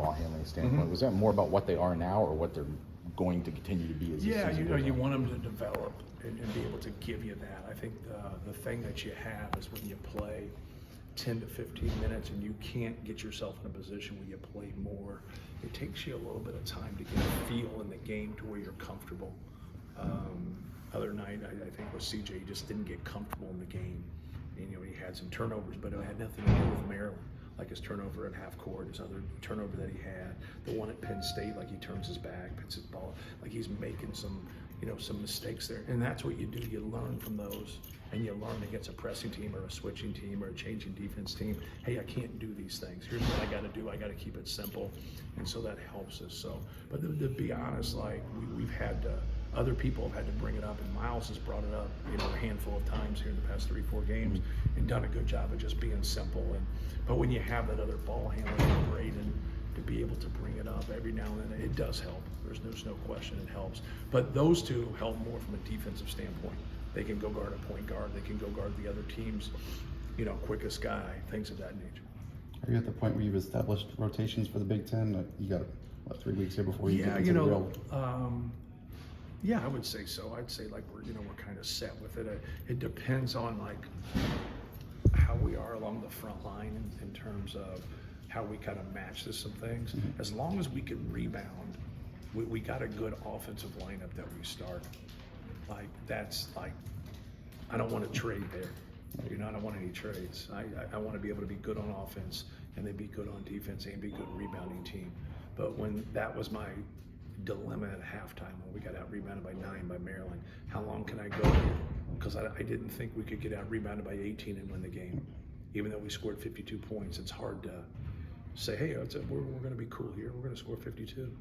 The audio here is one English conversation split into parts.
ball handling standpoint? Was that more about what they are now or what they're going to continue to be as the season goes on? You want them to develop and be able to give you that. I think the thing that you have is when you play 10 to 15 minutes and you can't get yourself in a position where you play more, it takes you a little bit of time to get a feel in the game to where you're comfortable. Other night, I think with CJ, he just didn't get comfortable in the game. And, he had some turnovers, but it had nothing to do with Maryland. Like his turnover at half court, his other turnover that he had, the one at Penn State, like he turns his back, puts his ball, like he's making some, some mistakes there. And that's what you do. You learn from those, and you learn against a pressing team or a switching team or a changing defense team. Hey, I can't do these things. Here's what I got to do. I got to keep it simple, and so that helps us. So, but to be honest, like we've had other people have had to bring it up, and Miles has brought it up, a handful of times here in the past 3-4 games, and done a good job of just being simple. But when you have that other ball handler, Braden, to be able to bring it up every now and then, it does help. There's no question it helps. But those two help more from a defensive standpoint. They can go guard a point guard. They can go guard the other team's, quickest guy, things of that nature. Are you at the point where you've established rotations for the Big Ten? You got, 3 weeks here before you Yeah, get into the real... Yeah, I would say so. I'd say like we're kind of set with it. It depends on like how we are along the front line in terms of how we kind of match this some things. As long as we can rebound, we got a good offensive lineup that we start. Like that's like, I don't want to trade there. I don't want any trades. I want to be able to be good on offense and then be good on defense and be a good rebounding team. But when that was my dilemma at halftime when we got out rebounded by 9 by Maryland. How long can I go here? Because I didn't think we could get out rebounded by 18 and win the game. Even though we scored 52 points, it's hard to say, hey, we're going to be cool here. We're going to score 52,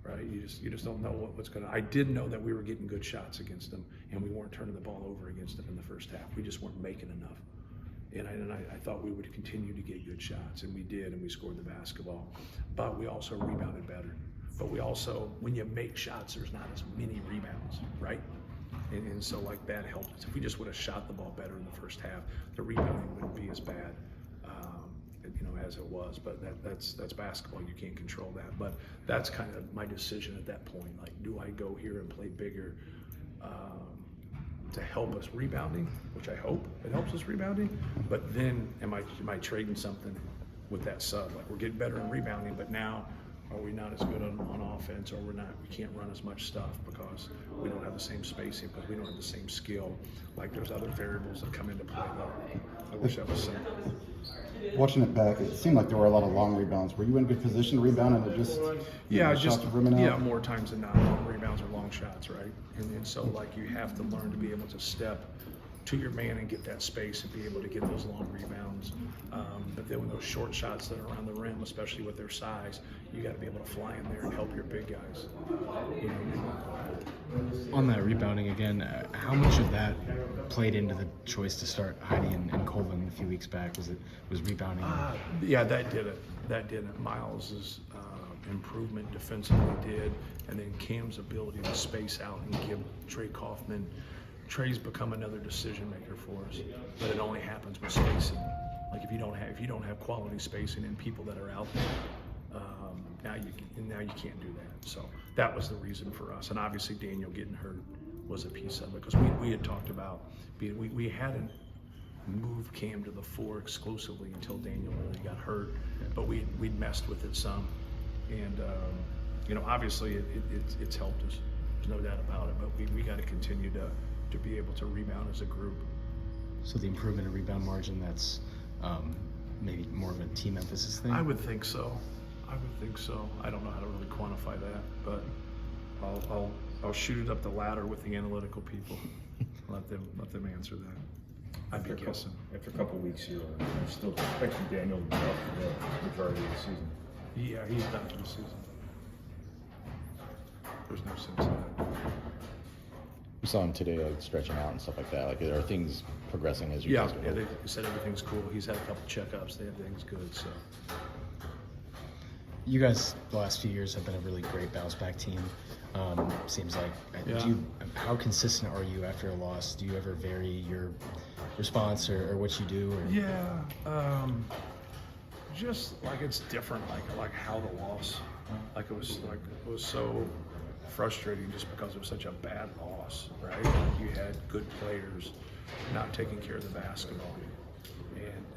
right? You just don't know what's going to. I did know that we were getting good shots against them, and we weren't turning the ball over against them in the first half. We just weren't making enough. And I thought we would continue to get good shots, and we did, and we scored the basketball. But we also rebounded better. But we also, when you make shots, there's not as many rebounds, right? And so like that helped us. If we just would have shot the ball better in the first half, the rebounding wouldn't be as bad, as it was. But that's basketball. You can't control that. But that's kind of my decision at that point. Like, do I go here and play bigger to help us rebounding, which I hope it helps us rebounding. But then am I trading something with that sub? Like, we're getting better in rebounding, but now are we not as good on offense, or we can't run as much stuff because we don't have the same spacing, because we don't have the same skill. Like, there's other variables that come into play though. I wish that was simple. Watching it back, it seemed like there were a lot of long rebounds. Were you in good position to rebound and it just more times than not, long rebounds or long shots, right? And so like you have to learn to be able to step to your man and get that space and be able to get those long rebounds. But then with those short shots that are around the rim, especially with their size, you got to be able to fly in there and help your big guys. On that rebounding again, how much of that played into the choice to start Heidi and Colvin a few weeks back? Was rebounding? Yeah, that did it. That did it. Miles's improvement defensively did, and then Cam's ability to space out and give Trey Kaufman. Trey's become another decision maker for us, but it only happens with spacing. Like if you don't have quality spacing and people that are out there, now you can't do that. So that was the reason for us, and obviously Daniel getting hurt was a piece of it, because we had talked about we hadn't moved Cam to the 4 exclusively until Daniel really got hurt, but we'd messed with it some, and obviously it's helped us. There's no doubt about it, but we got to continue to be able to rebound as a group. So the improvement in rebound margin, that's maybe more of a team emphasis thing? I would think so. I don't know how to really quantify that, but I'll shoot it up the ladder with the analytical people. let them answer that. I'd be guessing. After a couple weeks here, you're still expecting Daniel to be out for the majority of the season. Yeah, he's done for the season. There's no sense in that. We saw him today, like stretching out and stuff like that. Like, are things progressing as you guys go? Yeah, they said everything's cool. He's had a couple checkups. Everything's good. So. You guys, the last few years, have been a really great bounce back team. Seems like. Yeah. How consistent are you after a loss? Do you ever vary your response or what you do? Or? Yeah. just like it's different, like how the loss, like it was so frustrating just because it was such a bad loss, right? Like you had good players not taking care of the basketball,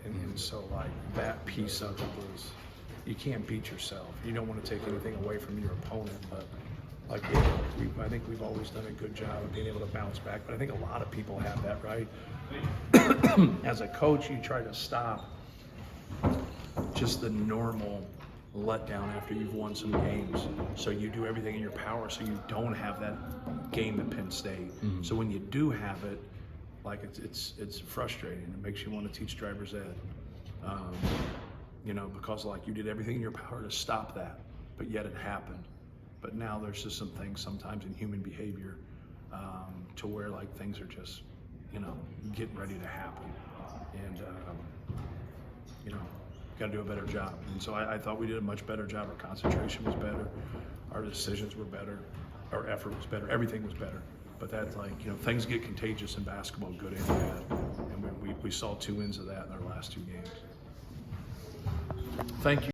and so like that piece of it was, you can't beat yourself. You don't want to take anything away from your opponent, but like I think we've always done a good job of being able to bounce back. But I think a lot of people have that, right? As a coach, you try to stop just the normal letdown after you've won some games. So you do everything in your power so you don't have that game at Penn State. So when you do have it, like it's frustrating. It makes you want to teach driver's ed, you know, because like you did everything in your power to stop that, but yet it happened. But now there's just some things sometimes in human behavior to where like things are just, you know, getting ready to happen, and you know, got to do a better job. And so I thought we did a much better job. Our concentration was better, our decisions were better, our effort was better, everything was better. But that's like, you know, things get contagious in basketball, good and bad, and we saw two ends of that in our last two games. Thank you.